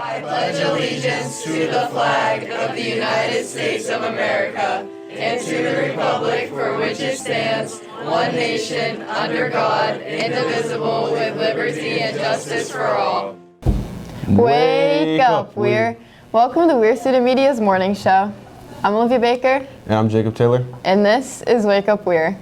I pledge allegiance to the flag of the United States of America and to the republic for which it stands, one nation, under God, indivisible, with liberty and justice for all. Wake up, Weir. Welcome to Weir Student Media's morning show. I'm Olivia Baker. And I'm Jacob Taylor. And this is Wake Up Weir.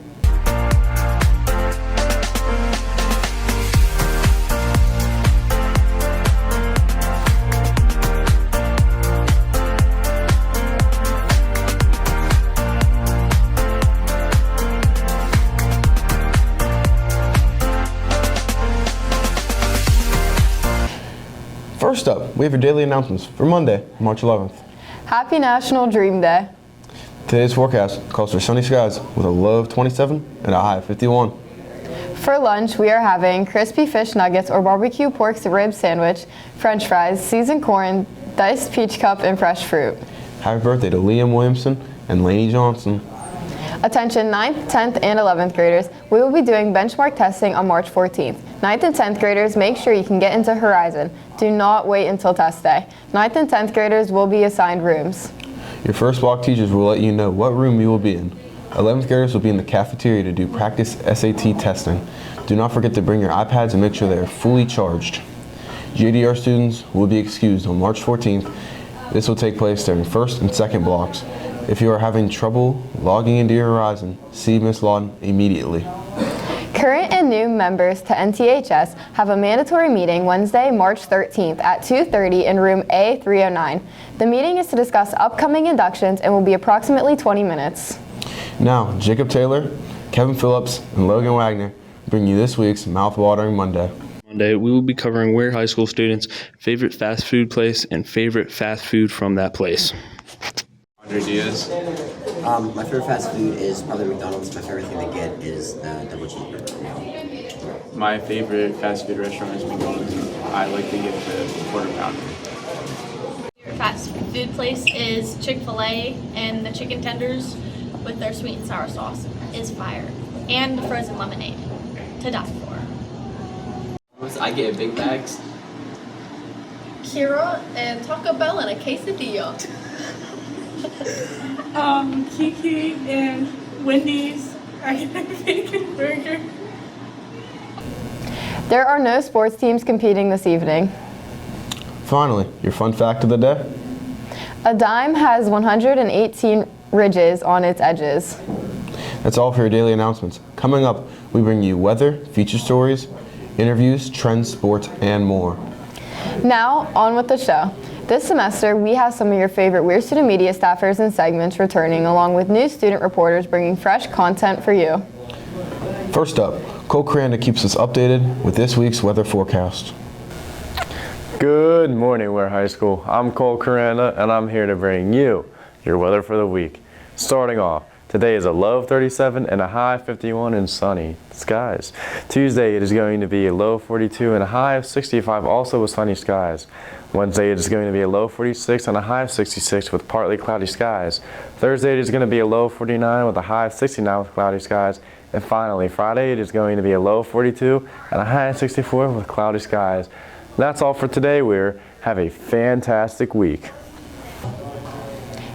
First up, we have your daily announcements for Monday, March 11th. Happy National Dream Day. Today's forecast calls for sunny skies with a low of 27 and a high of 51. For lunch, we are having crispy fish nuggets or barbecue pork rib sandwich, french fries, seasoned corn, diced peach cup, and fresh fruit. Happy birthday to Liam Williamson and Lainey Johnson. Attention 9th, 10th, and 11th graders. We will be doing benchmark testing on March 14th. 9th and 10th graders, make sure you can get into Horizon. Do not wait until test day. 9th and 10th graders will be assigned rooms. Your first block teachers will let you know what room you will be in. 11th graders will be in the cafeteria to do practice SAT testing. Do not forget to bring your iPads and make sure they are fully charged. JDR students will be excused on March 14th. This will take place during first and second blocks. If you are having trouble logging into your Horizon, see Ms. Lawton immediately. Current and new members to NTHS have a mandatory meeting Wednesday, March 13th at 2:30 in room A309. The meeting is to discuss upcoming inductions and will be approximately 20 minutes. Now, Jacob Taylor, Kevin Phillips, and Logan Wagner bring you this week's Mouth-Watering Monday. Monday, we will be covering Weir High School students' favorite fast food place and favorite fast food from that place. Diaz. My favorite fast food is probably McDonald's. My favorite thing to get is the double cheeseburger. My favorite fast food restaurant is McDonald's. I like to get the quarter pounder. Favorite fast food place is Chick-fil-A, and the chicken tenders with their sweet and sour sauce is fire. And the frozen lemonade, to die for. I get big bags. Kira and Taco Bell and a quesadilla. Kiki and Wendy's. I get a bacon burger. There are no sports teams competing this evening. Finally, your fun fact of the day. A dime has 118 ridges on its edges. That's all for your daily announcements. Coming up, we bring you weather, feature stories, interviews, trends, sports, and more. Now, on with the show. This semester, we have some of your favorite Weir Student Media staffers and segments returning, along with new student reporters bringing fresh content for you. First up, Cole Cranda keeps us updated with this week's weather forecast. Good morning, Weir High School. I'm Cole Coranda, and I'm here to bring you your weather for the week. Starting off, today is a low of 37 and a high of 51 and sunny skies. Tuesday, it is going to be a low of 42 and a high of 65, also with sunny skies. Wednesday, it is going to be a low of 46 and a high of 66 with partly cloudy skies. Thursday, it is going to be a low of 49 with a high of 69 with cloudy skies. And finally, Friday, it is going to be a low of 42 and a high of 64 with cloudy skies. That's all for today, Weir. Have a fantastic week.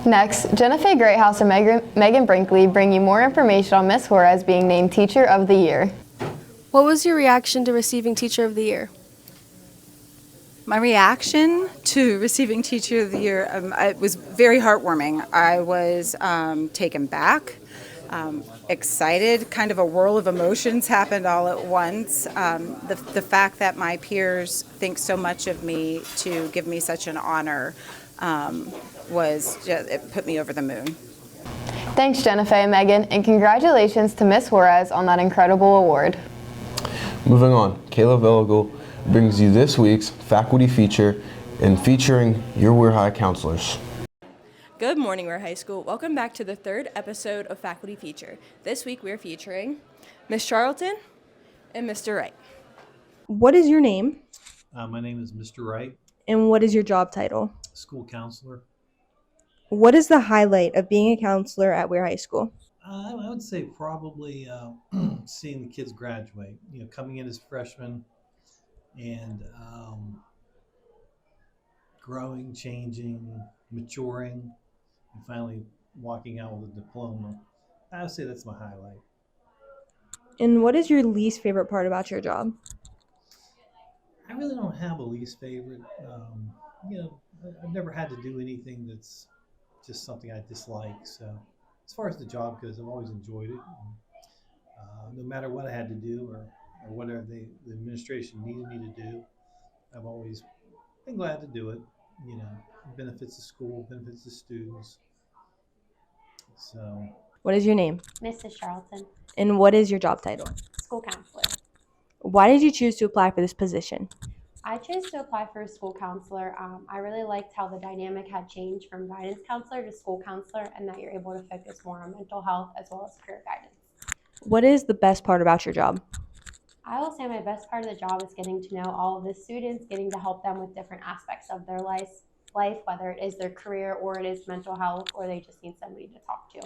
Next, Jennifer Greathouse and Megan Brinkley bring you more information on Miss Juarez being named Teacher of the Year. What was your reaction to receiving Teacher of the Year? My reaction to receiving Teacher of the Year, it was very heartwarming. I was taken back, excited, kind of a whirl of emotions happened all at once. The fact that my peers think so much of me to give me such an honor it put me over the moon. Thanks, Jennifer and Megan, and congratulations to Miss Juarez on that incredible award. Moving on, Kayla Veligal brings you this week's faculty feature and featuring your Weir High counselors. Good morning, Weir High School. Welcome back to the third episode of Faculty Feature. This week we're featuring Miss Charlton and Mr. Wright. What is your name? My name is Mr. Wright. And what is your job title? School counselor. What is the highlight of being a counselor at Weir High School? I would say probably seeing the kids graduate, coming in as freshmen and growing, changing, maturing, and finally walking out with a diploma. I would say that's my highlight. And what is your least favorite part about your job? I really don't have a least favorite. I've never had to do anything that's just something I dislike. So, as far as the job goes, I've always enjoyed it. No matter what I had to do or whatever the administration needed me to do, I've always been glad to do it. It benefits the school, benefits the students. So, What is your name? Mrs. Charlton, And what is your job title? school counselor. Why did you choose to apply for this position? I chose to apply for a school counselor. I really liked how the dynamic had changed from guidance counselor to school counselor, and that you're able to focus more on mental health as well as career guidance. What is the best part about your job? I will say my best part of the job is getting to know all of the students, getting to help them with different aspects of their life, whether it is their career or it is mental health or they just need somebody to talk to.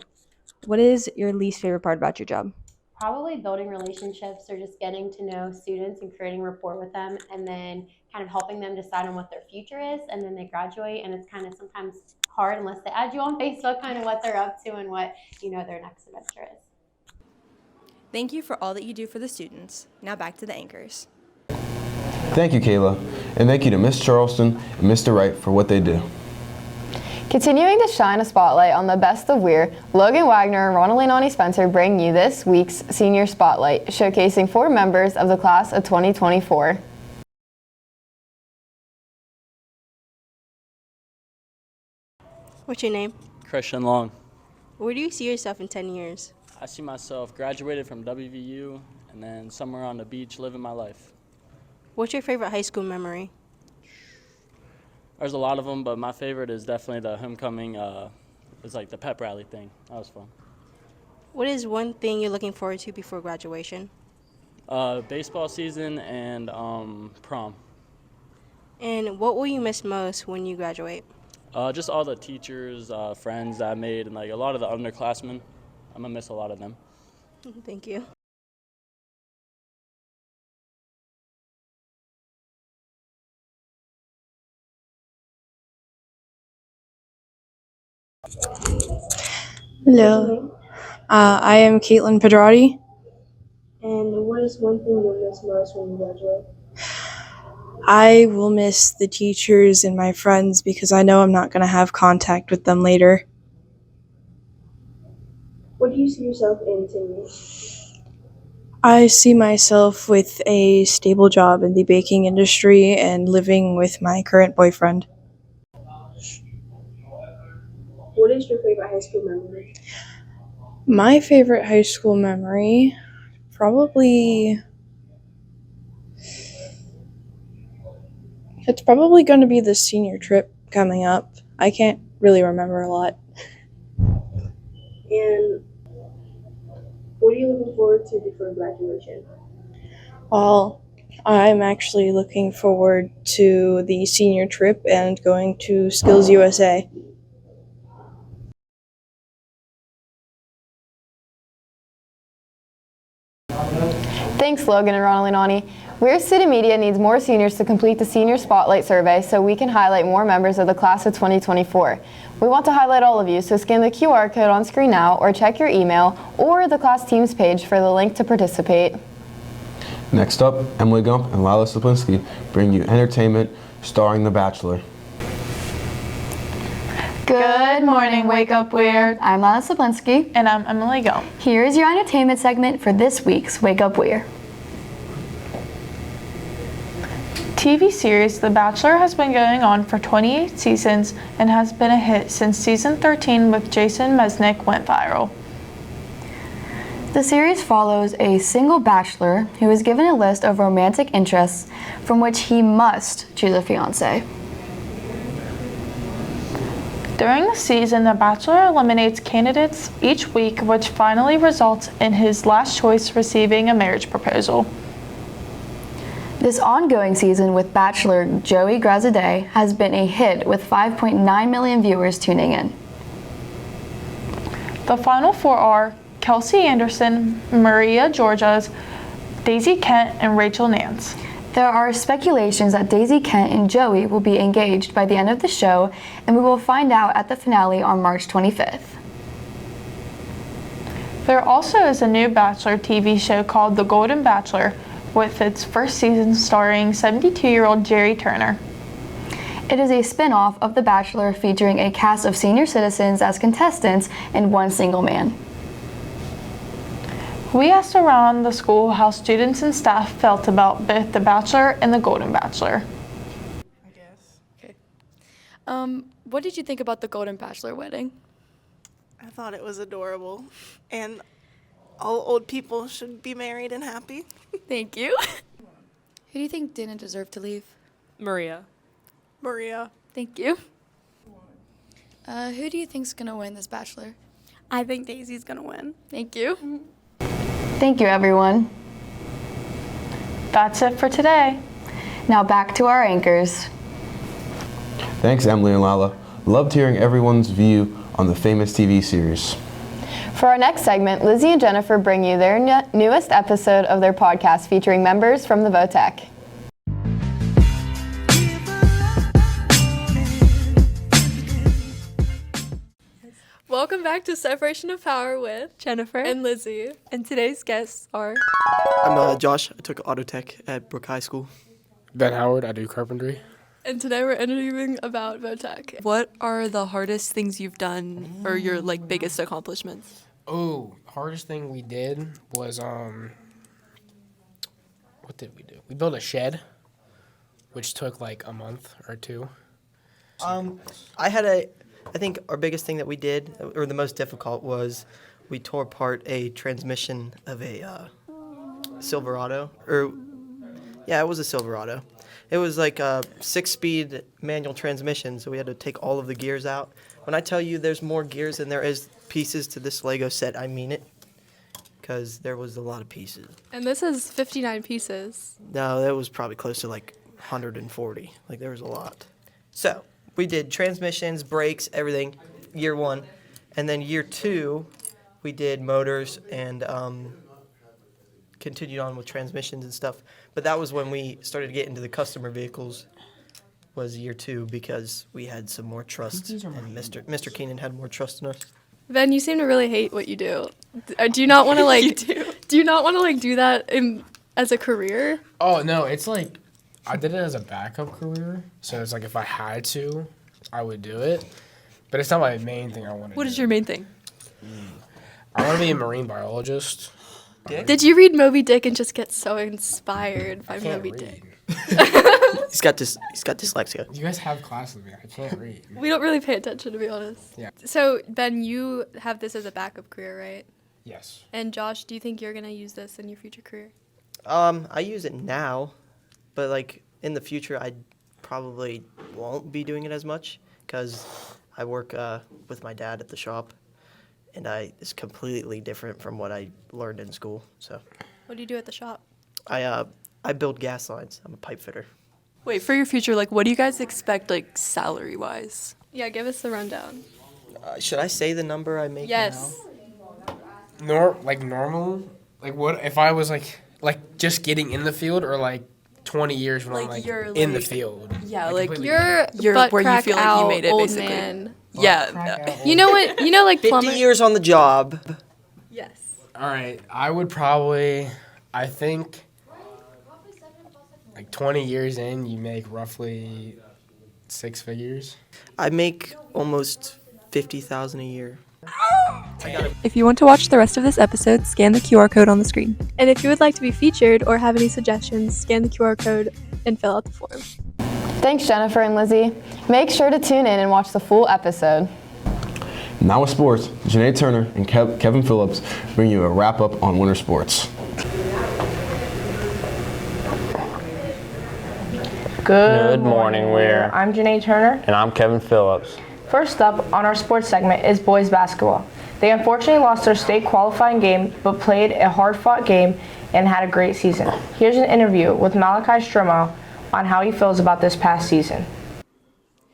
What is your least favorite part about your job? Probably building relationships or just getting to know students and creating rapport with them, and then kind of helping them decide on what their future is, and then they graduate, and it's kind of sometimes hard unless they add you on Facebook, kind of what they're up to and what their next adventure is. Thank you for all that you do for the students. Now back to the anchors. Thank you, Kayla, and thank you to Miss Charleston and Mr. Wright for what they do. Continuing to shine a spotlight on the best of Weir, Logan Wagner and Ronaldinani Spencer bring you this week's Senior Spotlight, showcasing 4 members of the class of 2024. What's your name? Christian Long. Where do you see yourself in 10 years? I see myself graduated from WVU and then somewhere on the beach living my life. What's your favorite high school memory? There's a lot of them, but my favorite is definitely the homecoming. It's like the pep rally thing. That was fun. What is one thing you're looking forward to before graduation? Baseball season and prom. And what will you miss most when you graduate? Just all the teachers, friends that I made, and like a lot of the underclassmen. I'm gonna miss a lot of them. Thank you. Hello. I am Caitlin Pedrati. And what is one thing you'll miss most when you graduate? I will miss the teachers and my friends because I know I'm not going to have contact with them later. What do you see yourself in 10 years? I see myself with a stable job in the baking industry and living with my current boyfriend. What is your favorite high school memory? My favorite high school memory, it's probably going to be the senior trip coming up. I can't really remember a lot. And what are you looking forward to before graduation? Well, I'm actually looking forward to the senior trip and going to Skills USA. Thanks, Logan and Ronaldinani. Weir Student Media needs more seniors to complete the Senior Spotlight survey so we can highlight more members of the class of 2024. We want to highlight all of you, so scan the QR code on screen now or check your email or the class teams page for the link to participate. Next up, Emily Gump and Lila Saplinski bring you entertainment starring The Bachelor. Good morning, Wake Up Weir. I'm Lila Saplinski. And I'm Emily Gump. Here's your entertainment segment for this week's Wake Up Weir. TV series The Bachelor has been going on for 28 seasons and has been a hit since season 13 with Jason Mesnick went viral. The series follows a single bachelor who is given a list of romantic interests from which he must choose a fiancé. During the season, The Bachelor eliminates candidates each week, which finally results in his last choice receiving a marriage proposal. This ongoing season with Bachelor Joey Grazadeh has been a hit with 5.9 million viewers tuning in. The final 4 are Kelsey Anderson, Maria Georges, Daisy Kent, and Rachel Nance. There are speculations that Daisy Kent and Joey will be engaged by the end of the show, and we will find out at the finale on March 25th. There also is a new Bachelor TV show called The Golden Bachelor, with its first season starring 72-year-old Jerry Turner. It is a spin-off of The Bachelor featuring a cast of senior citizens as contestants and one single man. We asked around the school how students and staff felt about both The Bachelor and The Golden Bachelor. What did you think about the Golden Bachelor wedding? I thought it was adorable, and all old people should be married and happy. Thank you. Who do you think didn't deserve to leave? Maria. Maria. Thank you. Who do you think's gonna win this Bachelor? I think Daisy's gonna win. Thank you. Thank you, everyone. That's it for today. Now back to our anchors. Thanks, Emily and Lala. Loved hearing everyone's view on the famous TV series. For our next segment, Lizzie and Jennifer bring you their newest episode of their podcast featuring members from the VOTEC. Welcome back to Separation of Power with Jennifer and Lizzie. And today's guests are... I'm Josh. I took auto tech at Brook High School. Ben Howard. I do carpentry. And today we're interviewing about VOTEC. What are the hardest things you've done or your biggest accomplishments? Oh, hardest thing we did was what did we do? We built a shed, which took a month or two. I think our biggest thing that we did, or the most difficult, was we tore apart a transmission of a Silverado. It was a Silverado. It was like a 6-speed manual transmission, so we had to take all of the gears out. When I tell you there's more gears than there is pieces to this Lego set, I mean it, because there was a lot of pieces. And this is 59 pieces. No, that was probably close to 140. There was a lot. So we did transmissions, brakes, everything, year 1. And then year 2, we did motors and continued on with transmissions and stuff. But that was when we started to get into the customer vehicles, was year 2, because we had some more trust. And Mr. Keenan had more trust in us. Ben, you seem to really hate what you do. Do you not want to do you not want to do that as a career? Oh, no, it's I did it as a backup career. So it's if I had to, I would do it. But it's not my main thing I want to do. What is your main thing? I want to be a marine biologist. Did you read Moby Dick and just get so inspired by Moby Dick? He's got dyslexia. You guys have class with me. I can't read. We don't really pay attention, to be honest. Yeah. So, Ben, you have this as a backup career, right? Yes. And Josh, do you think you're going to use this in your future career? I use it now, but in the future, I probably won't be doing it as much because I work with my dad at the shop, and it's completely different from what I learned in school. So. What do you do at the shop? I build gas lines. I'm a pipe fitter. Wait, for your future, what do you guys expect, salary-wise? Yeah, give us the rundown. Should I say the number I make Yes. Normal? What if I was just getting in the field, or 20 years when I'm you're, in the field? Yeah, you're butt where you feel out, you made it, old basically. Man. Yeah. You know what? 50 years on the job. Yes. All right, I would probably, I think, 20 years in, you make roughly 6 figures. I make almost $50,000 a year. If you want to watch the rest of this episode, scan the QR code on the screen. And if you would like to be featured or have any suggestions, scan the QR code and fill out the form. Thanks, Jennifer and Lizzie. Make sure to tune in and watch the full episode. Now with sports, Janae Turner and Kevin Phillips bring you a wrap-up on winter sports. Good morning, Weir. I'm Janae Turner. And I'm Kevin Phillips. First up on our sports segment is boys basketball. They unfortunately lost their state qualifying game, but played a hard-fought game and had a great season. Here's an interview with Malachi Stromo on how he feels about this past season.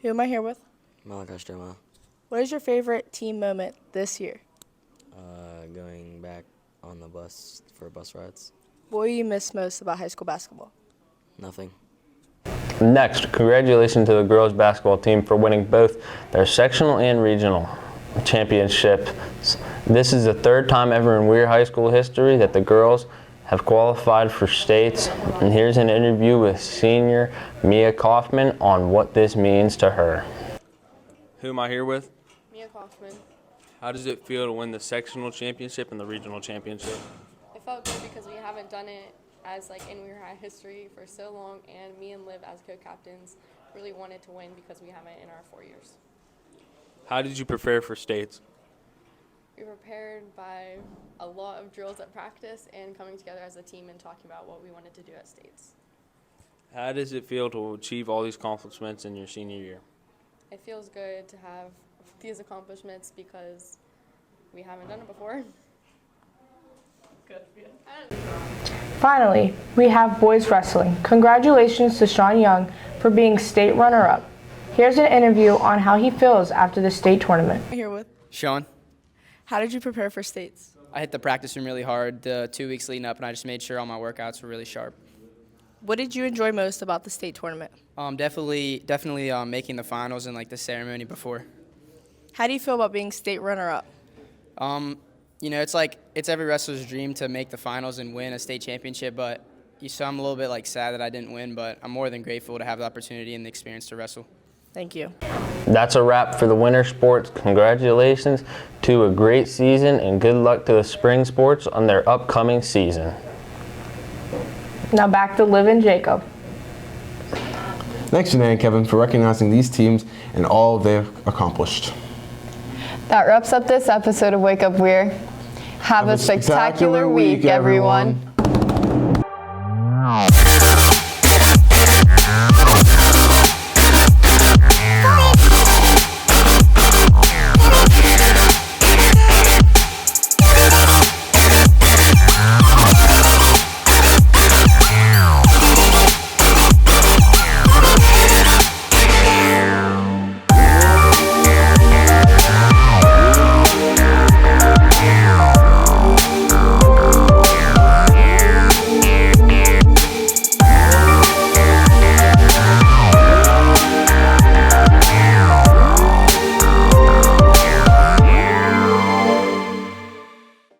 Who am I here with? Malachi Stromo. What is your favorite team moment this year? Going back on the bus for bus rides. What do you miss most about high school basketball? Nothing. Next, congratulations to the girls basketball team for winning both their sectional and regional championships. This is the third time ever in Weir High School history that the girls have qualified for states. And here's an interview with senior Mia Kaufman on what this means to her. Who am I here with? Mia Kaufman. How does it feel to win the sectional championship and the regional championship? It felt good because we haven't done it as like in Weir High history for so long, and me and Liv as co-captains really wanted to win because we haven't in our 4 years. How did you prepare for states? We prepared by a lot of drills at practice and coming together as a team and talking about what we wanted to do at states. How does it feel to achieve all these accomplishments in your senior year? It feels good to have these accomplishments because we haven't done it before. Finally, we have boys wrestling. Congratulations to Sean Young for being state runner-up. Here's an interview on how he feels after the state tournament. Here with Sean, how did you prepare for states? I hit the practice room really hard the 2 weeks leading up, and I just made sure all my workouts were really sharp. What did you enjoy most about the state tournament? Definitely making the finals and like the ceremony before. How do you feel about being state runner-up? It's every wrestler's dream to make the finals and win a state championship, but so I'm a little bit sad that I didn't win, but I'm more than grateful to have the opportunity and the experience to wrestle. Thank you. That's a wrap for the winter sports. Congratulations to a great season and good luck to the spring sports on their upcoming season. Now back to Liv and Jacob. Thanks, Janae and Kevin, for recognizing these teams and all they've accomplished. That wraps up this episode of Wake Up Weir. Have a spectacular week, everyone.